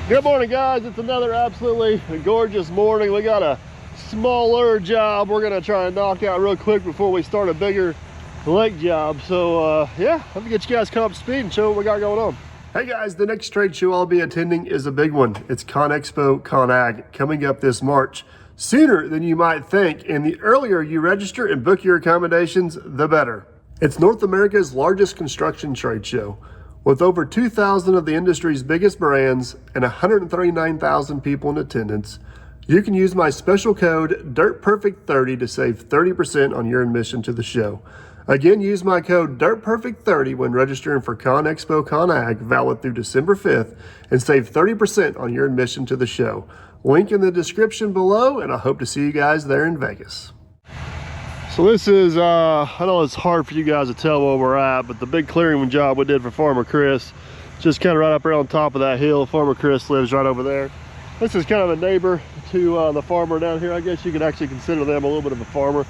Good morning, guys. It's another absolutely gorgeous morning. We got a smaller job we're gonna try and knock out real quick before we start a bigger lake job. So yeah, let me get you guys caught up to speed and show what we got going on. Hey guys, the next trade show I'll be attending is a big one. It's ConExpo ConAg coming up this March, sooner than you might think, and the earlier you register and book your accommodations, the better. It's North America's largest construction trade show, with over 2,000 of the industry's biggest brands and 139,000 people in attendance. You can use my special code DIRTPERFECT30 to save 30% on your admission to the show. Again, use my code DIRTPERFECT30 when registering for ConExpo ConAg, valid through December 5th, and save 30% on your admission to the show. Link in the description below, and I hope to see you guys there in Vegas. So this is, I know it's hard for you guys to tell where we're at, but the big clearing job we did for Farmer Chris, just kind of right up there on top of that hill. Farmer Chris lives right over there. This is kind of a neighbor to the farmer down here. I guess you could actually consider them a little bit of a farmer.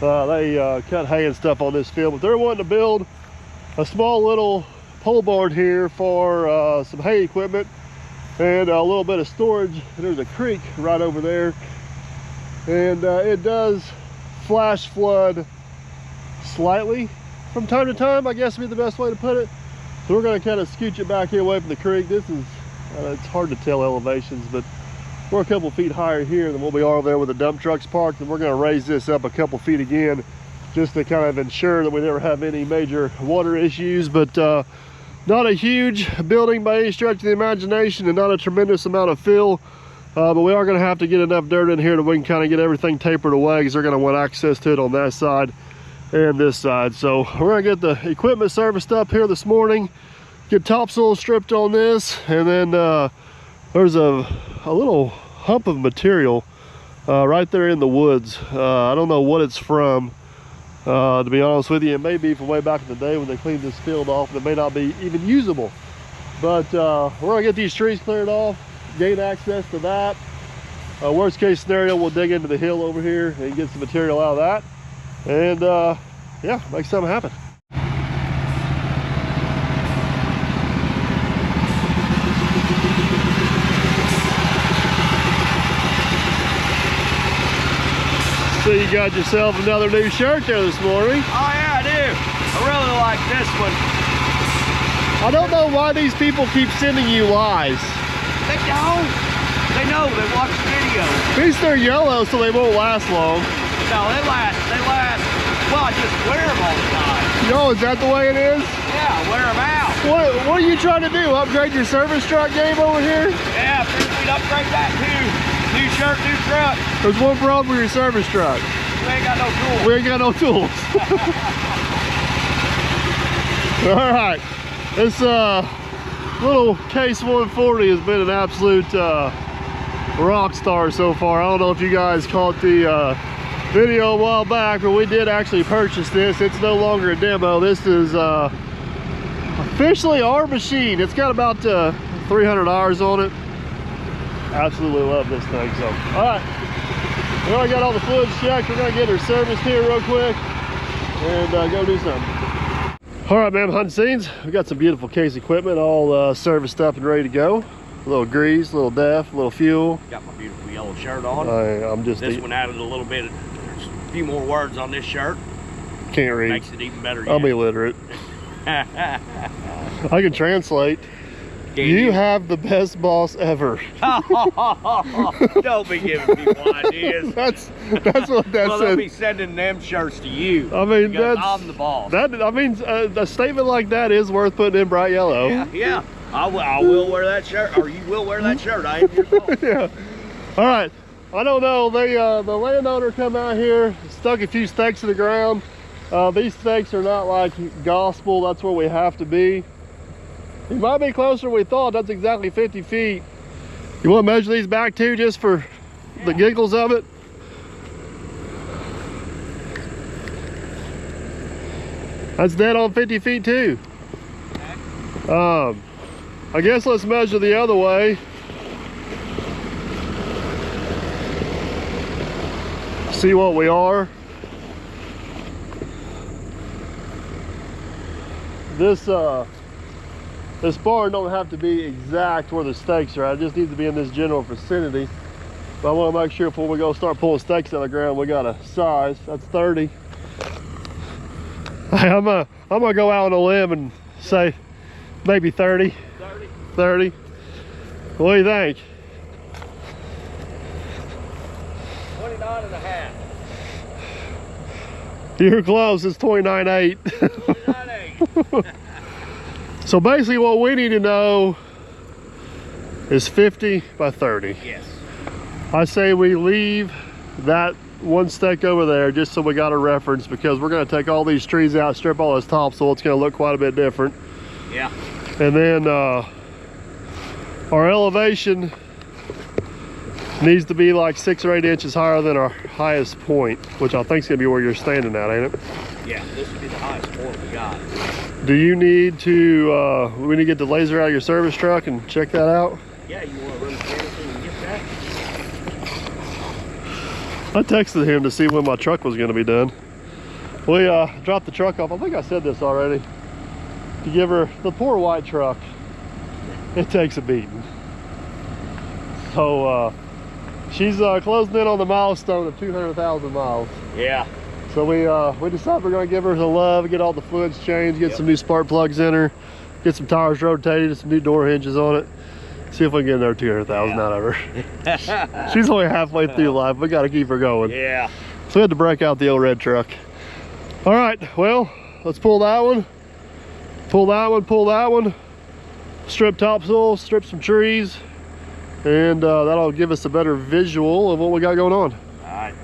They cut hay and stuff on this field, but they're wanting to build a small little pole barn here for some hay equipment and a little bit of storage. There's a creek right over there, and it does flash flood slightly from time to time, I guess would be the best way to put it. So we're going to kind of scooch it back here away from the creek. This is, it's hard to tell elevations, but we're a couple feet higher here than what we are there with the dump trucks parked, and we're going to raise this up a couple feet again just to kind of ensure that we never have any major water issues. But not a huge building by any stretch of the imagination, and not a tremendous amount of fill. But we are going to have to get enough dirt in here that we can kind of get everything tapered away, because they're going to want access to it on that side and this side. So we're going to get the equipment serviced up here this morning, get topsoil stripped on this, and then there's a little hump of material right there in the woods. I don't know what it's from, to be honest with you. It may be from way back in the day when they cleaned this field off, and it may not be even usable. But we're going to get these trees cleared off, gain access to that. Worst case scenario, we'll dig into the hill over here and get some material out of that, and yeah, make something happen. So you got yourself another new shirt there this morning. Oh yeah, I do. I really like this one. I don't know why these people keep sending you lies. They don't. They know. They watch the video. At least they're yellow, so they won't last long. No, they last. They last. Well, I just wear them all the time. Yo, is that the way it is? Yeah, wear them out. What are you trying to do? Upgrade your service truck game over here? Yeah, figured we'd upgrade that too. New shirt, new truck. There's one problem with your service truck. We ain't got no tools. We ain't got no tools. All right. This little Case 140 has been an absolute rock star so far. I don't know if you guys caught the video a while back, but we did actually purchase this. It's no longer a demo. This is officially our machine. It's got about 300 hours on it. Absolutely love this thing. So, all right, we already got all the fluids checked. We're gonna get her serviced here real quick and go do something. All right, man, behind the scenes, we got some beautiful Case equipment all serviced up and ready to go. A little grease, a little def, a little fuel. Got my beautiful yellow shirt on. I'm just this one added a little bit. There's a few more words on this shirt. Can't read. Makes it even better. I'm illiterate. I can translate. You have the best boss ever. Don't be giving people ideas. That's what that well, says. They'll be sending them shirts to you. I mean, I'm the boss. A statement like that is worth putting in bright yellow. Yeah. I will wear that shirt, or you will wear that shirt. I am your boss. Yeah. All right. I don't know. The landowner come out here, stuck a few stakes in the ground. These stakes are not like gospel. That's where we have to be. He might be closer than we thought. That's exactly 50 feet. You want to measure these back too, just for the giggles of it? That's dead on 50 feet too. I guess let's measure the other way. See what we are. This This barn don't have to be exact where the stakes are at. It just needs to be in this general vicinity. But I want to make sure before we go start pulling stakes out of the ground, we got a size. That's 30. Hey, I'm gonna go out on a limb and say maybe 30. 30. What do you think? 29 and a half. You're close. It's 29.8. 29.8. So basically what we need to know is 50 by 30. Yes. I say we leave that one stake over there just so we got a reference, because we're going to take all these trees out, strip all this topsoil. It's going to look quite a bit different. Yeah. And then our elevation needs to be like 6 or 8 inches higher than our highest point, which I think is going to be where you're standing at, ain't it? Yeah, this would be the highest point we got. Do you need to, we need to get the laser out of your service truck and check that out? Yeah, you want to run the camera so we can get that? I texted him to see when my truck was going to be done. We dropped the truck off. I think I said this already. To give her, the poor white truck, it takes a beating. So she's closing in on the milestone of 200,000 miles. Yeah. So we decided we're going to give her the love, get all the fluids changed, get some new spark plugs in her, get some tires rotated, some new door hinges on it. See if we can get another 200,000 out of her. She's only halfway through life. We got to keep her going. Yeah. So we had to break out the old red truck. All right, well, let's pull that one. Pull that one, pull that one. Strip topsoil, strip some trees, and that'll give us a better visual of what we got going on. All right.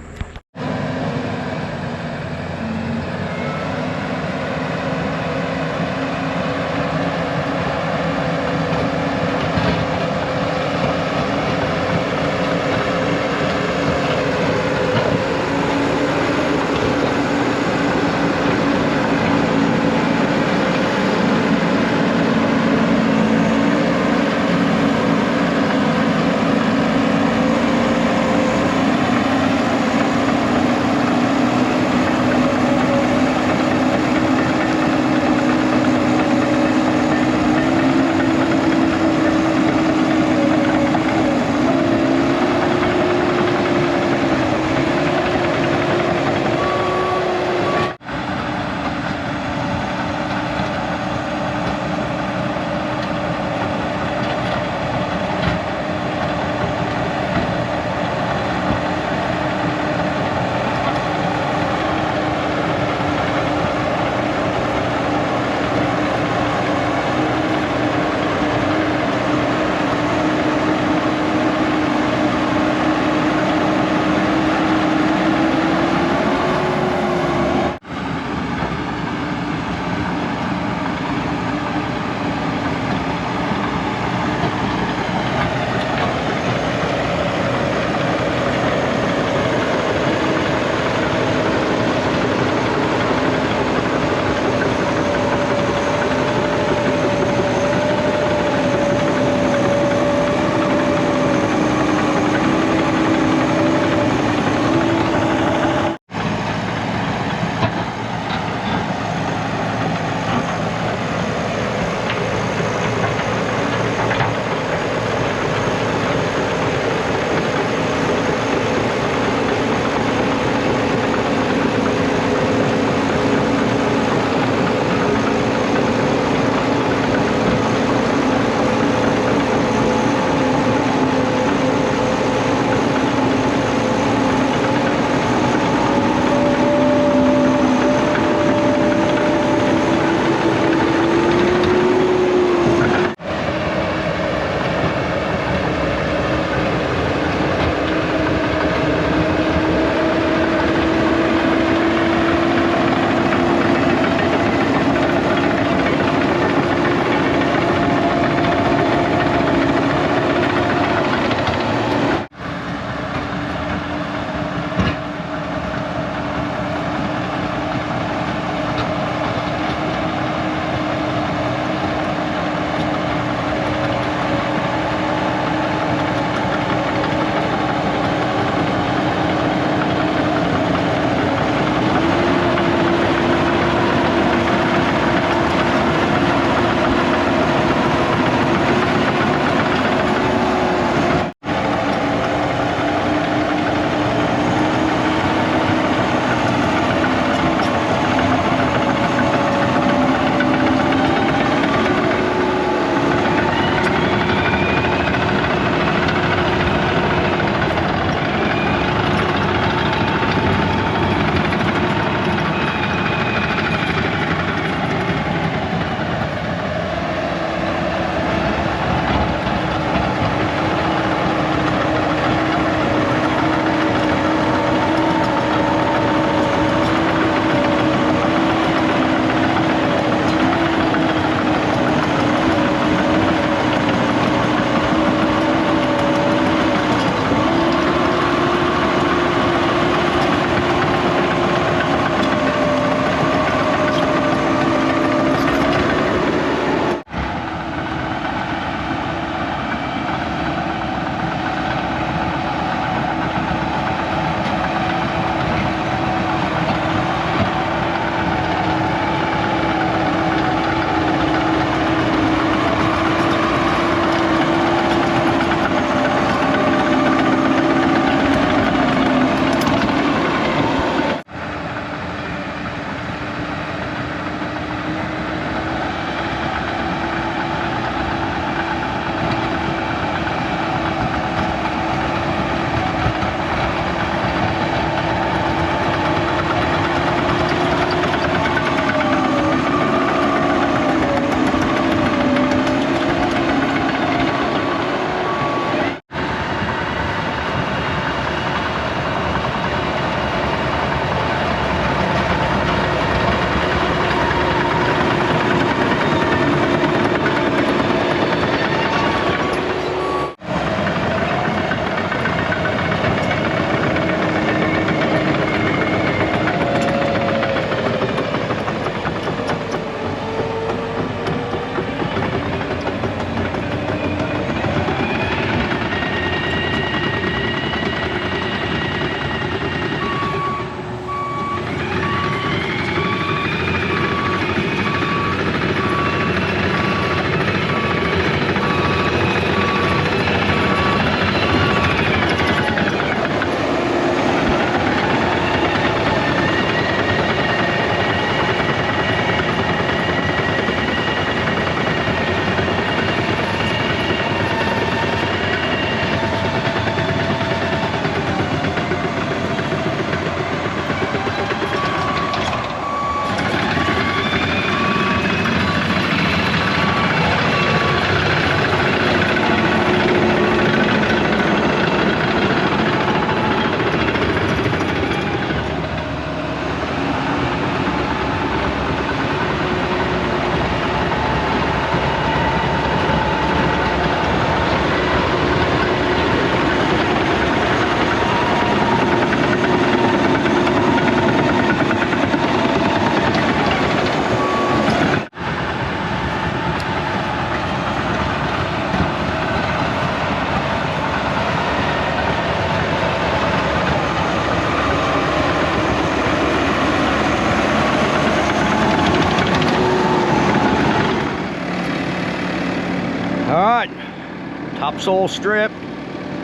topsoil strip.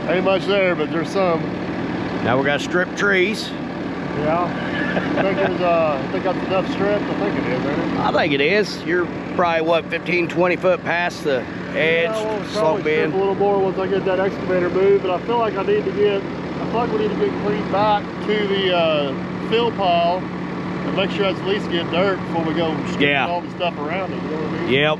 Ain't much there, but there's some. Now we got strip trees. Yeah. I think that's enough strips. I think it is, ain't it? I think it is. You're probably, what, 15, 20 foot past the edge, Yeah, we'll slope probably strip in. a little more once I get that excavator moved, but I feel like we need to get clean back to the fill pile and make sure that's at least get dirt before we go stripping all the stuff around it. You know what I mean? Yep.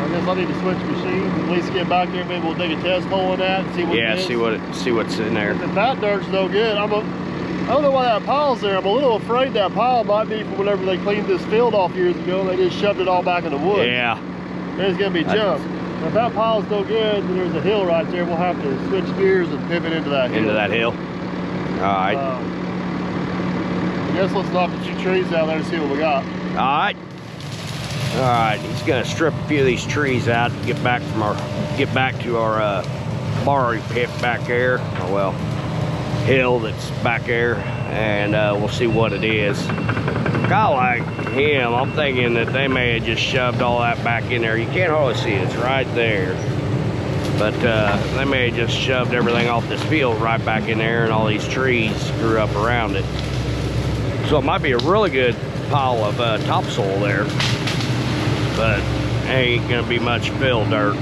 I guess I need to switch machines, at least get back there. Maybe we'll dig a test hole in that and see what it is. see what's in there. If that dirt's no good, I don't know why that pile's there. I'm a little afraid that pile might be from whenever they cleaned this field off years ago and they just shoved it all back in the woods. Yeah. There's gonna be junk. If that pile's no good, then there's a hill right there. We'll have to switch gears and pivot into that hill. Into that hill. All right. I guess let's knock a few trees down there and see what we got. All right. All right. He's gonna strip a few of these trees out. Get back to our borrow pit back there. Oh well, hill that's back there, and we'll see what it is. Kind of like him, I'm thinking that they may have just shoved all that back in there. You can't hardly see it, it's right there. But they may have just shoved everything off this field right back in there, and all these trees grew up around it. So it might be a really good pile of topsoil there, but ain't gonna be much fill dirt.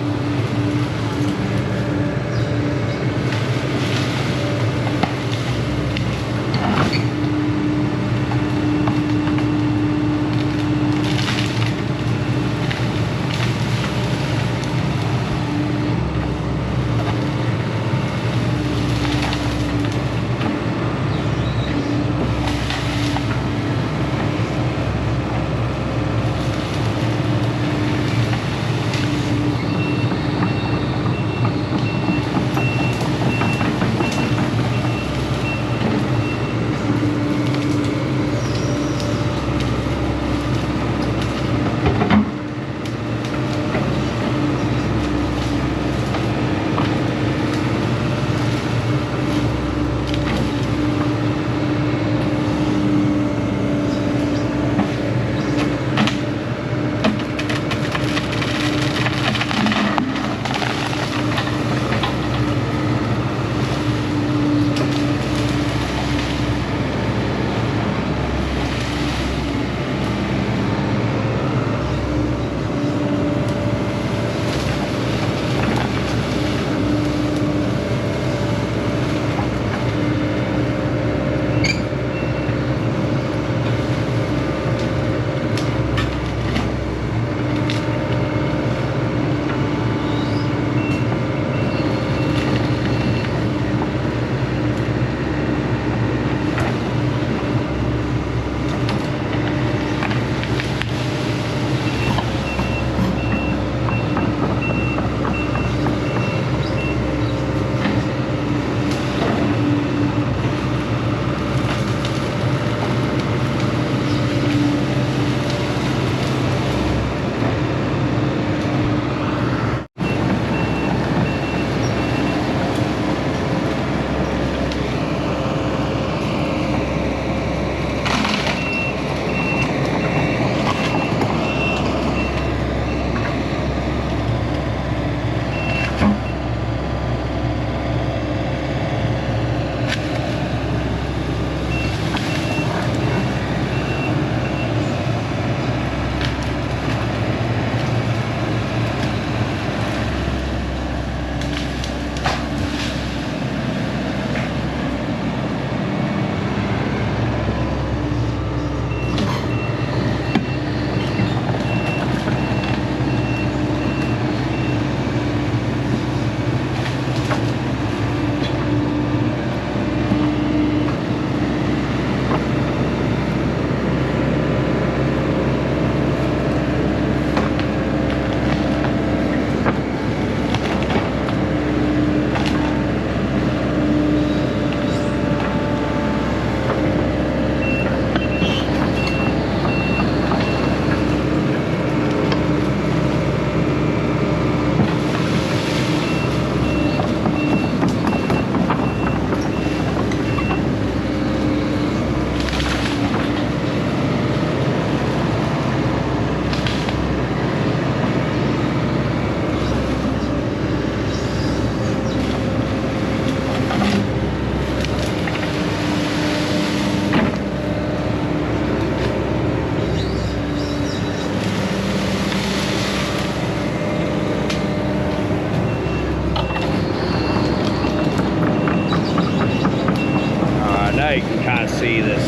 kind of see this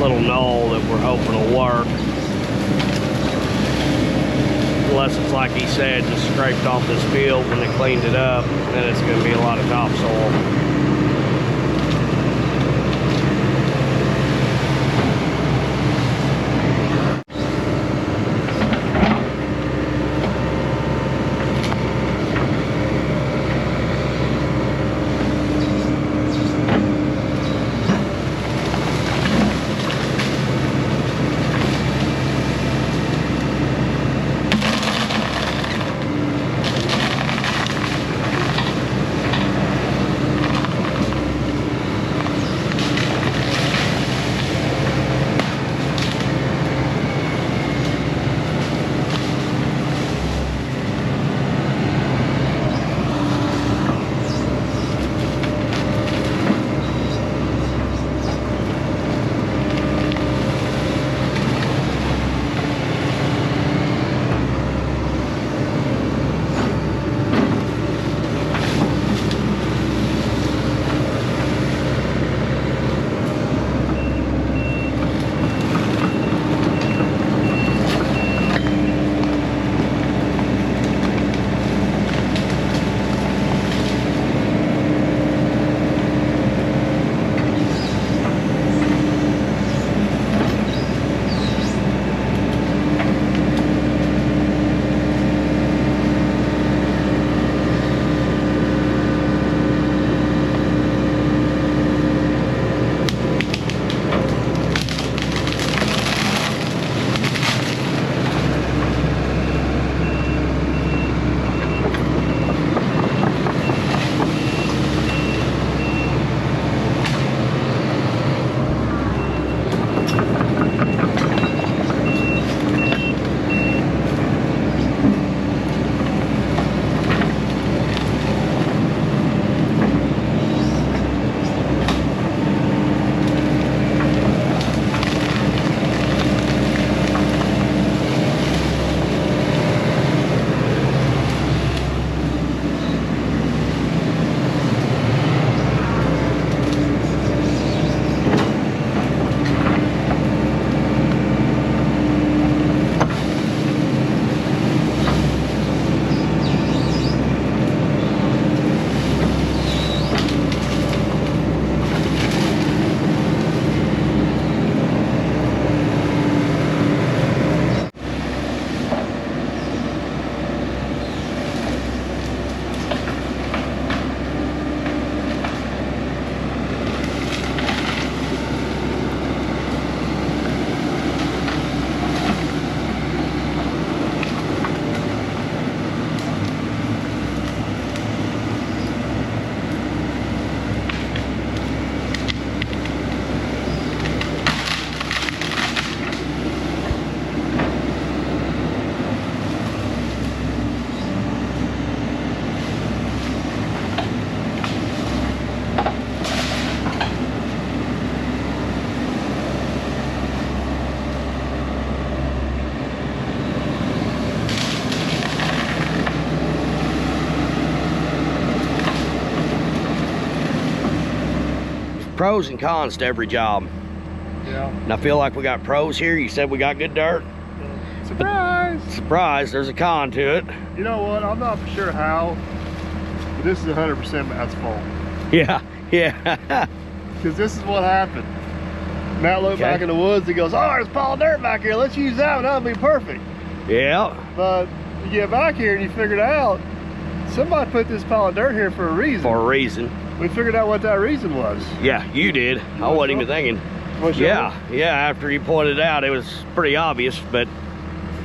little knoll that we're hoping will work. Unless it's like he said, just scraped off this field when they cleaned it up, then it's going to be a lot of topsoil. Pros and cons to every job. Yeah. And I feel like we got pros here. You said we got good dirt. Surprise! Surprise, there's a con to it. You know what? I'm not for sure how, but this is 100% Matt's fault. Yeah, yeah. Because this is what happened. Matt looked back in the woods. He goes, "Oh, there's a pile of dirt back here. Let's use that one. That'll be perfect." Yeah. But you get back here and you figured out somebody put this pile of dirt here for a reason. For a reason. We figured out what that reason was. Yeah, you did. I wasn't even thinking. Yeah, after you pointed it out, it was pretty obvious. But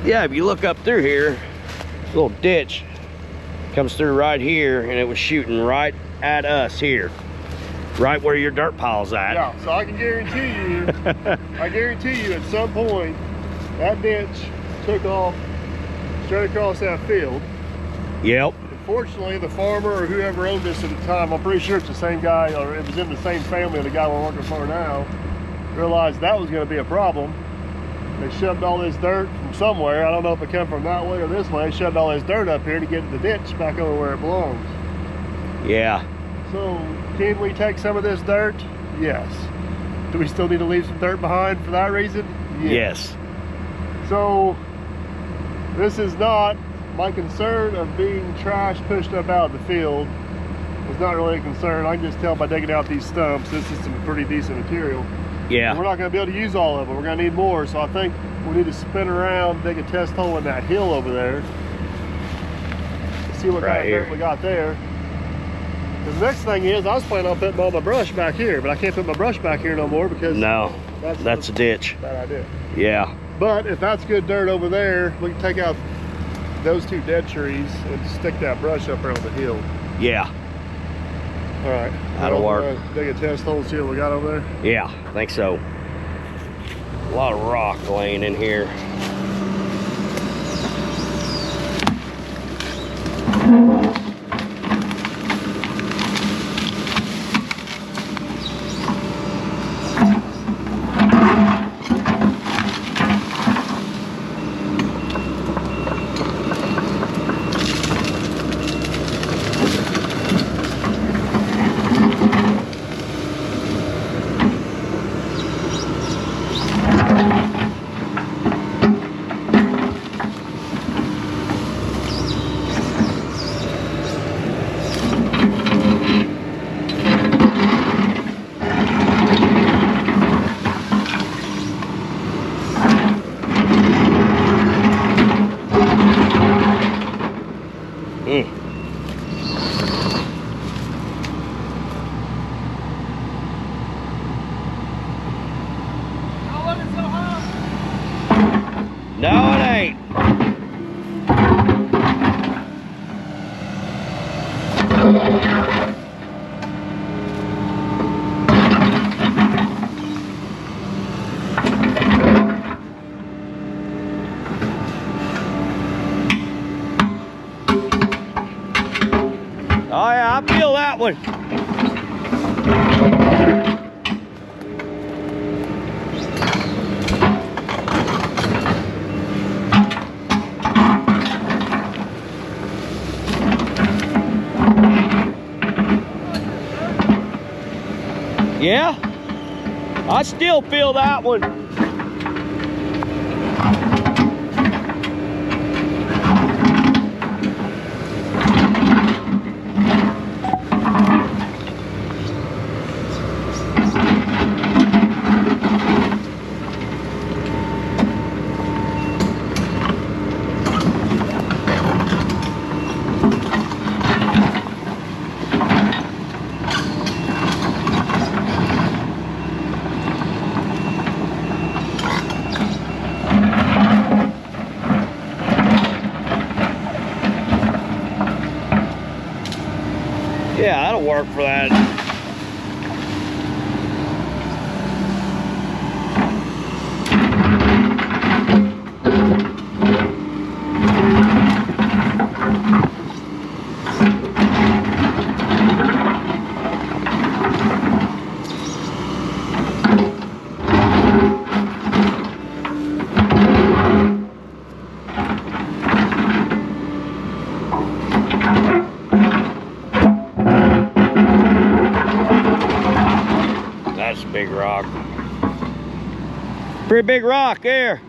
yeah, if you look up through here, this little ditch comes through right here, and it was shooting right at us here, right where your dirt pile's at. Yeah, so I can guarantee you, at some point, that ditch took off straight across that field. Yep. Fortunately, the farmer or whoever owned this at the time, I'm pretty sure it's the same guy, or it was in the same family of the guy we're working for now, realized that was going to be a problem. They shoved all this dirt from somewhere. I don't know if it came from that way or this way. They shoved all this dirt up here to get the ditch back over where it belongs. Yeah. So, can we take some of this dirt, Yes. Do we still need to leave some dirt behind for that reason? Yes. So this is not my concern of being trash pushed up out of the field. It's not really a concern. I can just tell by digging out these stumps, this is some pretty decent material. Yeah. We're not going to be able to use all of it. We're going to need more. So I think we need to spin around, dig a test hole in that hill over there. See what kind of dirt we got there. The next thing is, I was planning on putting all my brush back here, but I can't put my brush back here no more because that's a ditch. Bad idea. Yeah. But if that's good dirt over there, we can take out those 2 dead trees and stick that brush up around the hill. Yeah. All right. That'll work. Dig a test hole, see what we got over there. Yeah, I think so. A lot of rock laying in here. No, it ain't. Oh yeah, I feel that one. Yeah, I still feel that one. Yeah, that'll work for that. That's a big rock. Pretty big rock there.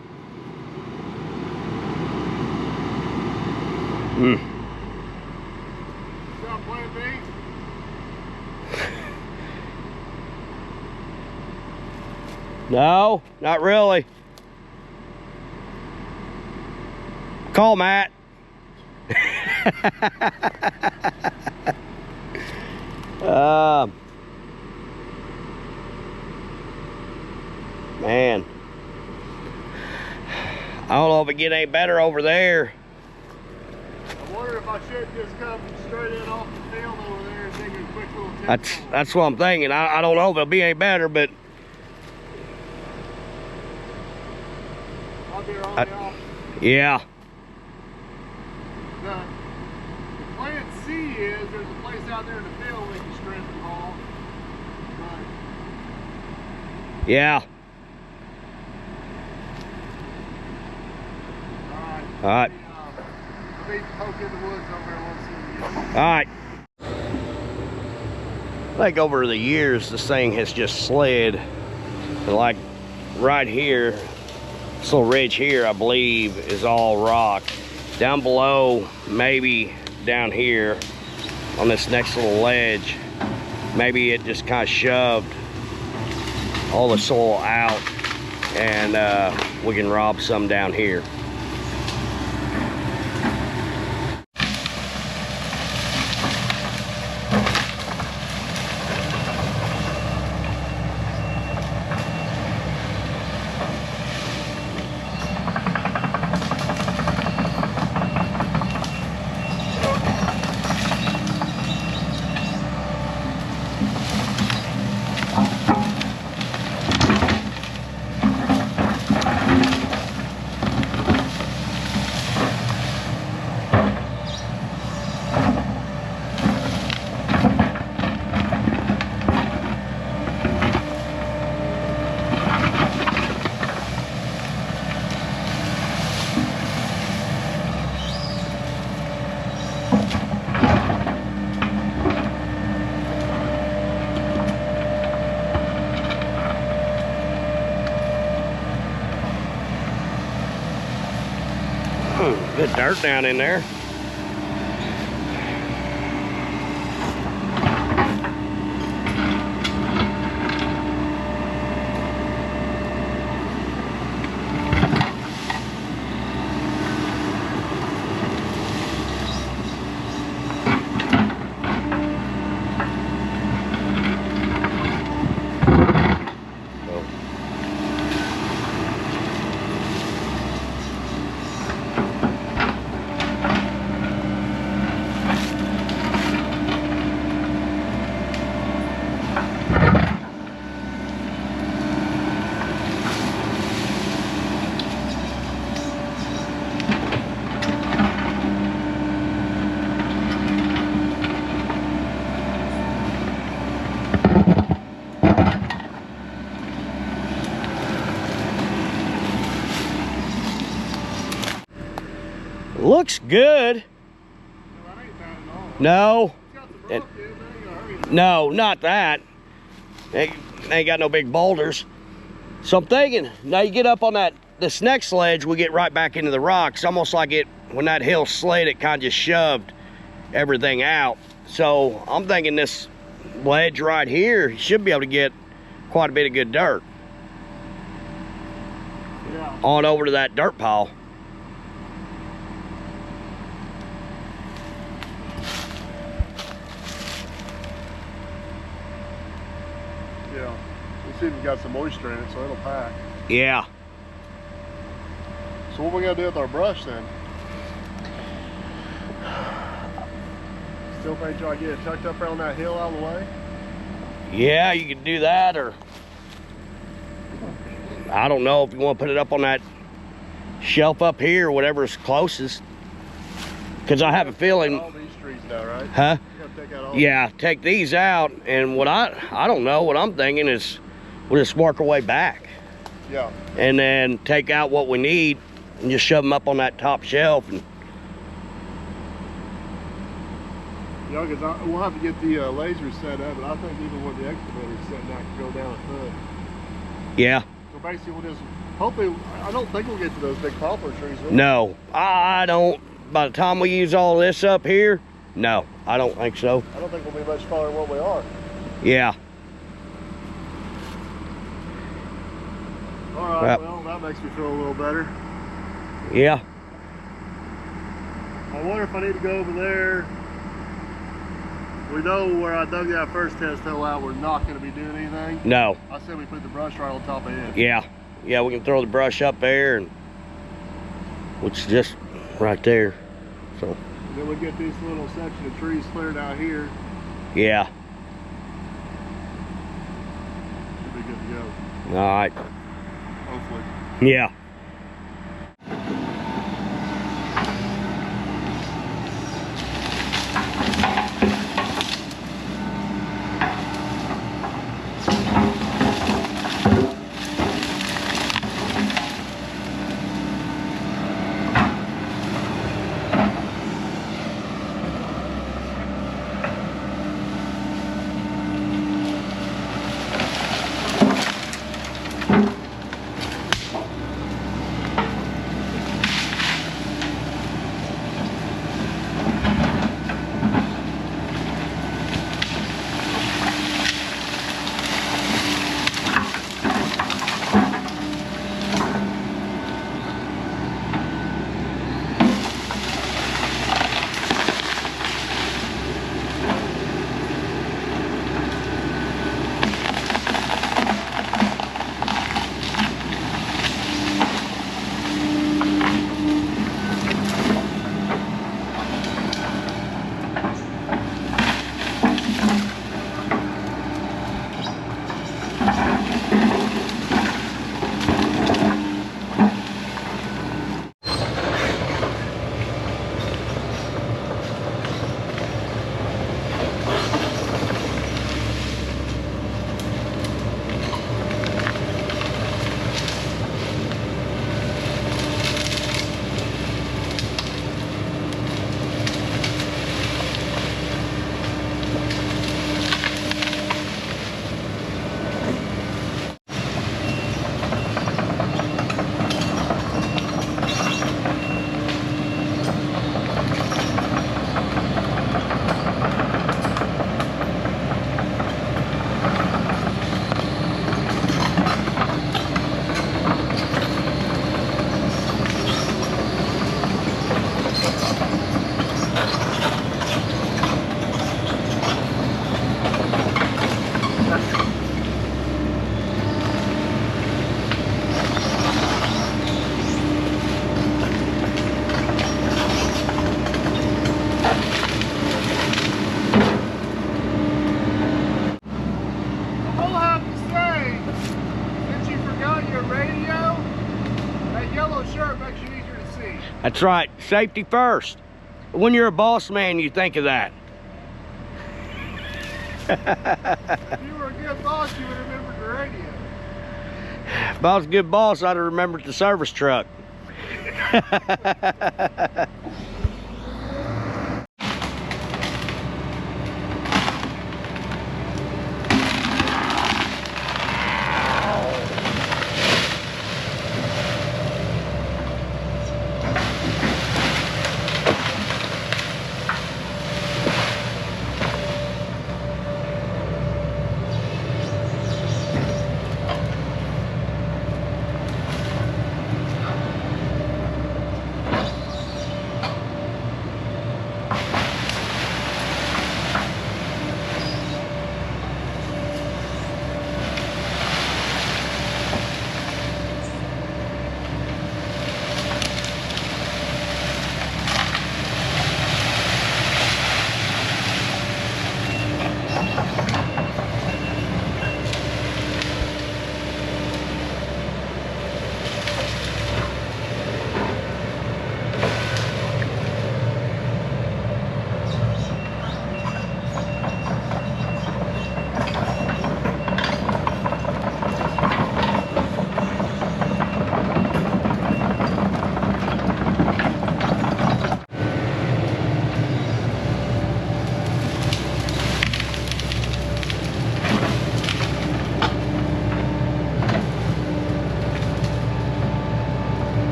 No, not really. Call Matt. Man, I don't know if it get any better over there. I wonder if I should just come straight in off the field over there and take a quick little test. That's what I'm thinking. I don't know if it'll be any better, but I'll be around the office. Yeah. The plan C is there's a place out there in the field we can strip and haul. But Yeah. All right. Let me poke in the woods over there. We'll see what we get. All right. think over the years this thing has just slid. And like right here, this little ridge here, I believe, is all rock. Down below, maybe down here on this next little ledge, maybe it just kind of shoved all the soil out, and we can rob some down here. Good dirt down in there. Looks good. No. No, not that. They ain't got no big boulders. So I'm thinking, now you get up on this next ledge, we get right back into the rocks. Almost like when that hill slid, it kind of just shoved everything out. So I'm thinking this ledge right here, you should be able to get quite a bit of good dirt. Yeah. On over to that dirt pile. Yeah, we'll see if we've got some moisture in it, so it'll pack. Yeah. So what we gotta do with our brush then? Still think try to get it tucked up around that hill out of the way? Yeah, you could do that, or I don't know if you want to put it up on that shelf up here or whatever's closest. Because I have a feeling. All these trees now, right? Huh? You gotta take out all yeah, take these out, and what I don't know, what I'm thinking is we'll just work our way back. Yeah. And then take out what we need and just shove them up on that top shelf. And yeah, because we'll have to get the laser set up, but I think even with the excavator set now, can go down a foot. Yeah. So basically, we'll just hopefully. I don't think we'll get to those big poplar trees. Will we? No, I don't. By the time we use all this up here, no, I don't think so. I don't think we'll be much farther than what we are. Yeah. All right, well, that makes me feel a little better. Yeah. I wonder if I need to go over there. We know where I dug that first test hole out, we're not going to be doing anything. No. I said we put the brush right on top of it. Yeah. Yeah, we can throw the brush up there, and which is just right there. So. And then we get this little section of trees cleared out here. Yeah. Should be good to go. All right. Hopefully. Yeah. That's right, safety first. When you're a boss man, you think of that. If you were a good boss, you would remember the radio. If I was a good boss, I'd have remembered the service truck.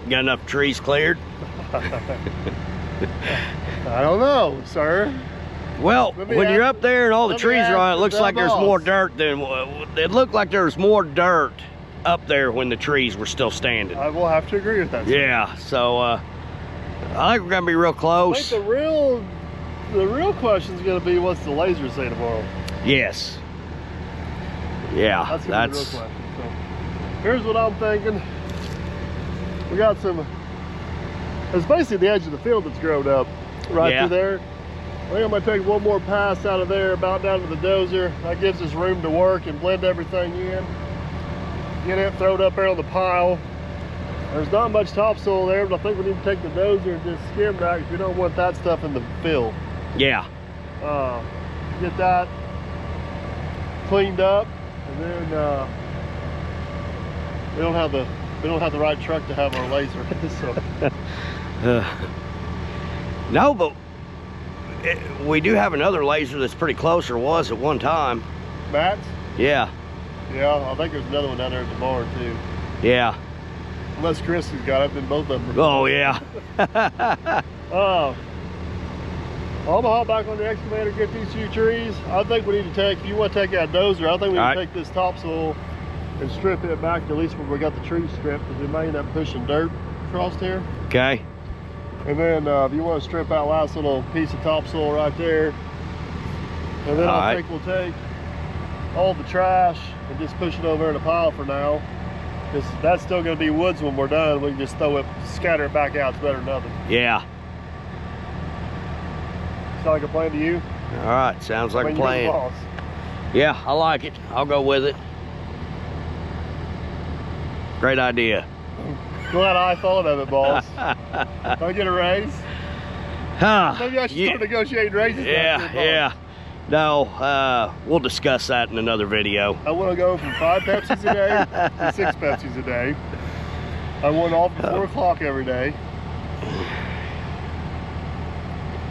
Got enough trees cleared? I don't know, sir. Well, when you're up there and all the trees are on it, looks like there's more dirt than, it looked like there was more dirt up there when the trees were still standing. I will have to agree with that, sir. Yeah, so I think we're gonna be real close. I think the real question is gonna be, what's the laser say tomorrow? Yes. Yeah, That's gonna be the real question. So here's what I'm thinking. We got some, it's basically the edge of the field that's grown up right through there. I think I'm gonna take one more pass out of there, about down to the dozer. That gives us room to work and blend everything in. Get it, throw it up there on the pile. There's not much topsoil there, but I think we need to take the dozer and just skim that because we don't want that stuff in the fill. Yeah. Get that cleaned up, and then we don't have the right truck to have our laser. So. No, but we do have another laser that's pretty close, or was at one time. Matt's? Yeah. Yeah, I think there's another one down there at the barn too. Yeah. Unless Chris has got it, then both of them. Oh yeah. I'm gonna hop back on the excavator, get these few trees. I think we need to take, if you want to take that dozer, I think we need to take this topsoil and strip it back to at least where we got the trees stripped, because we may end up pushing dirt across here. Okay. And then if you want to strip that last little piece of topsoil right there, and then we'll take all the trash and just push it over in a pile for now. Because that's still going to be woods when we're done. We can just throw it, scatter it back out. It's better than nothing. Yeah. Sound like a plan to you? All right, sounds like a plan. You're the boss. Yeah, I like it. I'll go with it. Great idea. Glad I thought of it, boss. Can I get a raise? Maybe I should start negotiating raises. Yeah. No, we'll discuss that in another video. I want to go from 5 Pepsis a day to 6 Pepsis a day. I want off at 4 o'clock every day.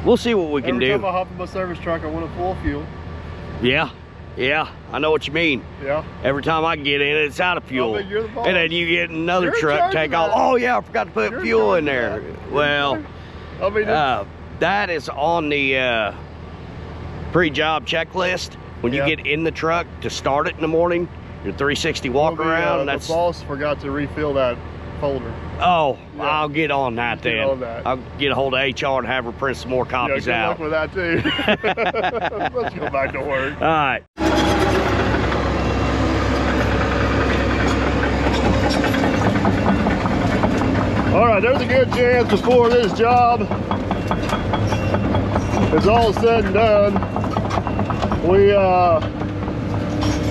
We'll see what we can do. Every time I hop in my service truck, I want a full fuel. Yeah, I know what you mean. Yeah. Every time I get in it, it's out of fuel. You're the boss. And then you get another truck, take off. Oh yeah, I forgot to put fuel in there. Well, I mean, that is on the pre-job checklist. When you get in the truck to start it in the morning, your 360 walk around. The boss forgot to refill that folder. Oh, yeah. I'll get on that then. I'll get a hold of HR and have her print some more copies out. Good luck with that too. Let's go back to work. All right. All right, there's a good chance before this job is all said and done, we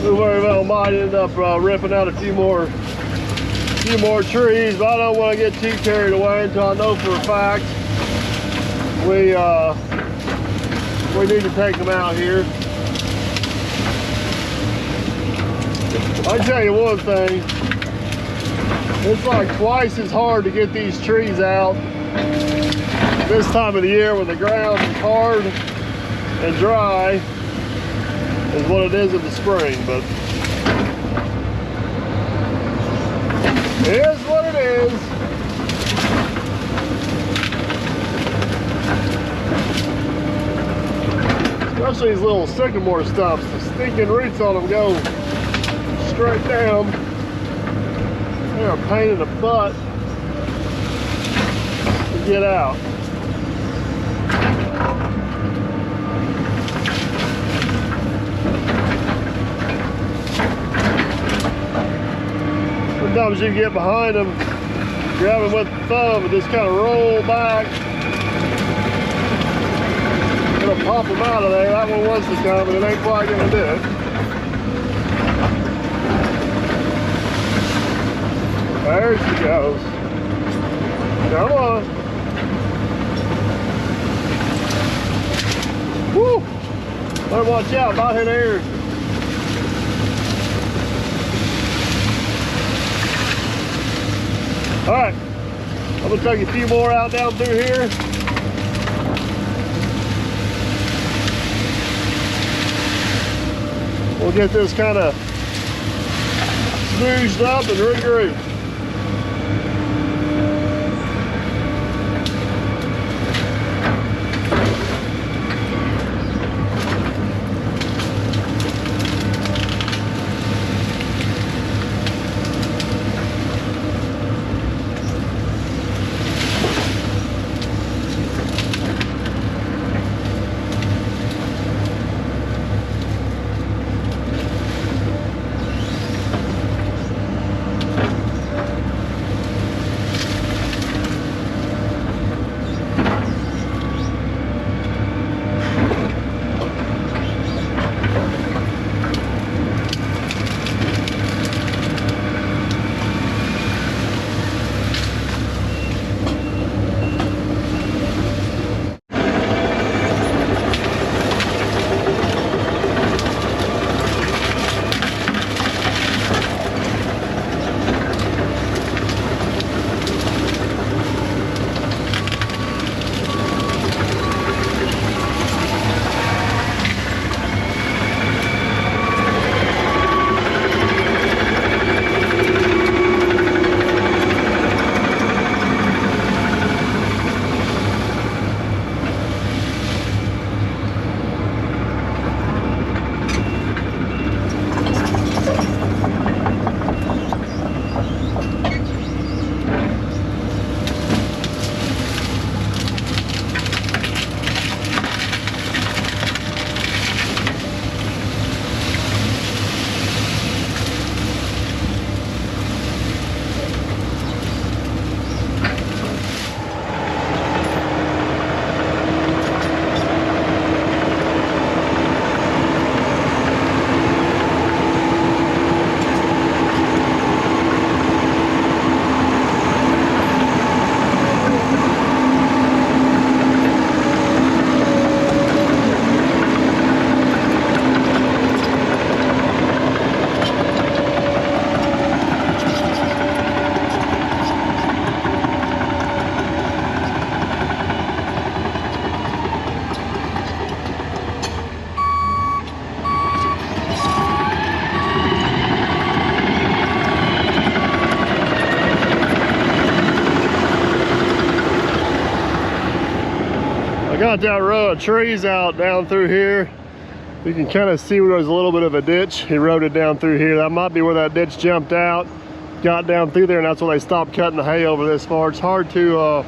very well might end up ripping out a few more trees, but I don't want to get too carried away until I know for a fact we need to take them out here. I'll tell you one thing, it's like twice as hard to get these trees out this time of the year when the ground is hard and dry is what it is in the spring, but it is what it is. Especially these little sycamore stumps, the stinking roots on them go straight down. They're a pain in the butt to get out. Sometimes you get behind them, grab them with the thumb and just kind of roll back. It'll pop them out of there. That one wants to come, but it ain't quite gonna do it. There she goes. Come on. Woo! Better watch out, about hit air. All right, I'm gonna take a few more out down through here. We'll get this kind of smoothed up and regrouped. I got that row of trees out down through here. You can kind of see where there's a little bit of a ditch. He rode it down through here. That might be where that ditch jumped out, got down through there, and that's when they stopped cutting the hay over this far. It's hard to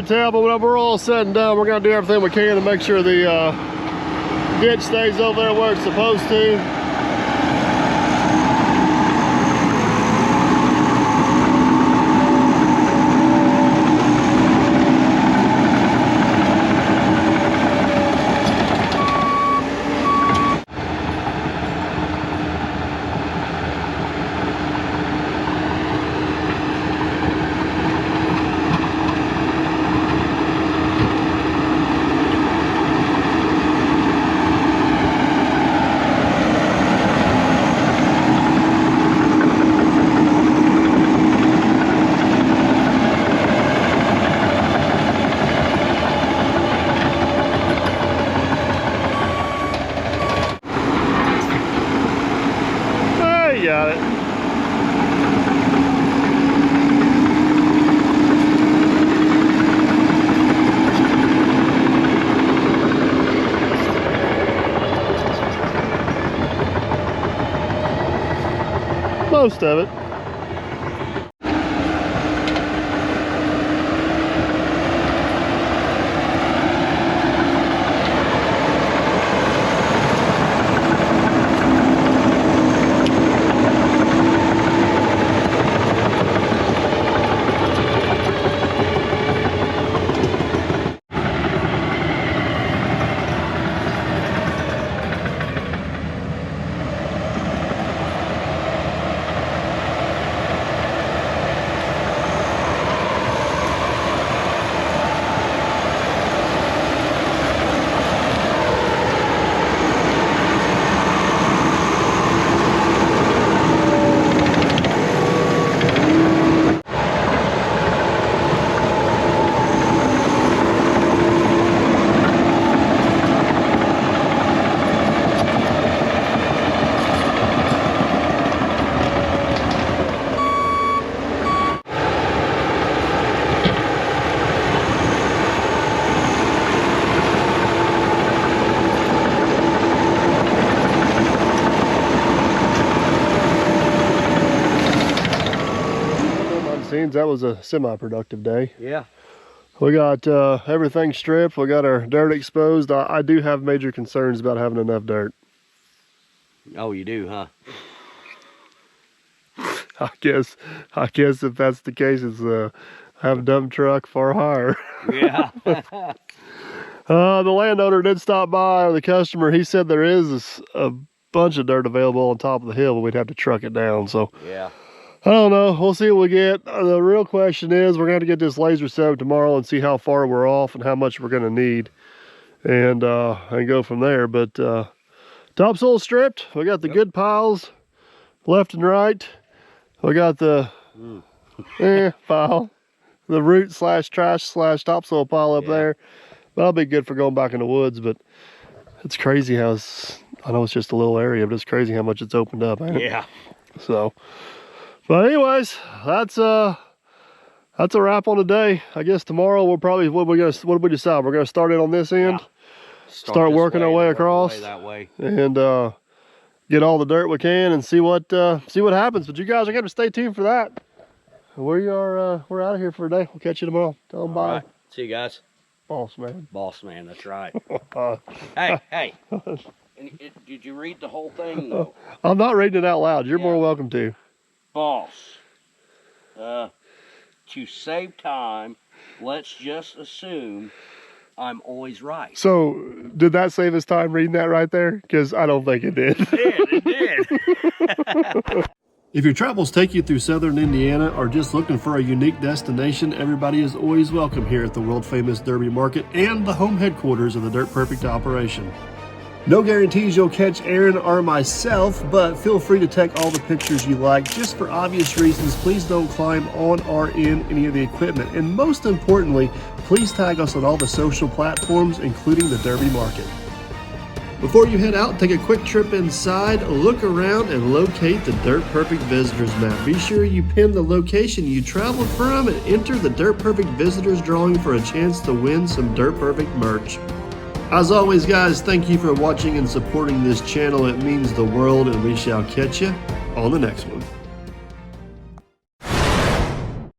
tell, but whenever we're all said and done, we're gonna do everything we can to make sure the ditch stays over there where it's supposed to. Got it. Most of it. That was a semi-productive day. Yeah. We got everything stripped. We got our dirt exposed. I do have major concerns about having enough dirt. Oh, you do, huh? I guess if that's the case, it's have a dump truck for hire. Yeah. The landowner did stop by, or the customer. He said there is a bunch of dirt available on top of the hill, but we'd have to truck it down. So yeah. I don't know. We'll see what we get. The real question is, we're going to get this laser set up tomorrow and see how far we're off and how much we're going to need, and go from there. But topsoil stripped. We got the good piles left and right. We got the pile, the root / trash / topsoil pile up there. That'll be good for going back in the woods. But it's crazy how I know it's just a little area, but it's crazy how much it's opened up, ain't it? Yeah. So. But anyways, that's a wrap on today. I guess tomorrow we'll probably, what do we decide? We're gonna start it on this end, start working our way across, that way, and get all the dirt we can and see what happens. But you guys are gonna stay tuned for that. We're out of here for today. We'll catch you tomorrow. Tell them bye. Right. See you guys. Boss man. Boss man. That's right. Hey. Did you read the whole thing though? I'm not reading it out loud. You're more welcome to. Boss, to save time, let's just assume I'm always right. So, did that save us time reading that right there? Because I don't think it did. It did. If your travels take you through southern Indiana or just looking for a unique destination, everybody is always welcome here at the world-famous Derby Market and the home headquarters of the Dirt Perfect operation. No guarantees you'll catch Aaron or myself, but feel free to take all the pictures you like. Just for obvious reasons, please don't climb on or in any of the equipment. And most importantly, please tag us on all the social platforms, including the Derby Market. Before you head out, take a quick trip inside, look around, and locate the Dirt Perfect Visitors map. Be sure you pin the location you traveled from and enter the Dirt Perfect Visitors drawing for a chance to win some Dirt Perfect merch. As always, guys, thank you for watching and supporting this channel. It means the world, and we shall catch you on the next one.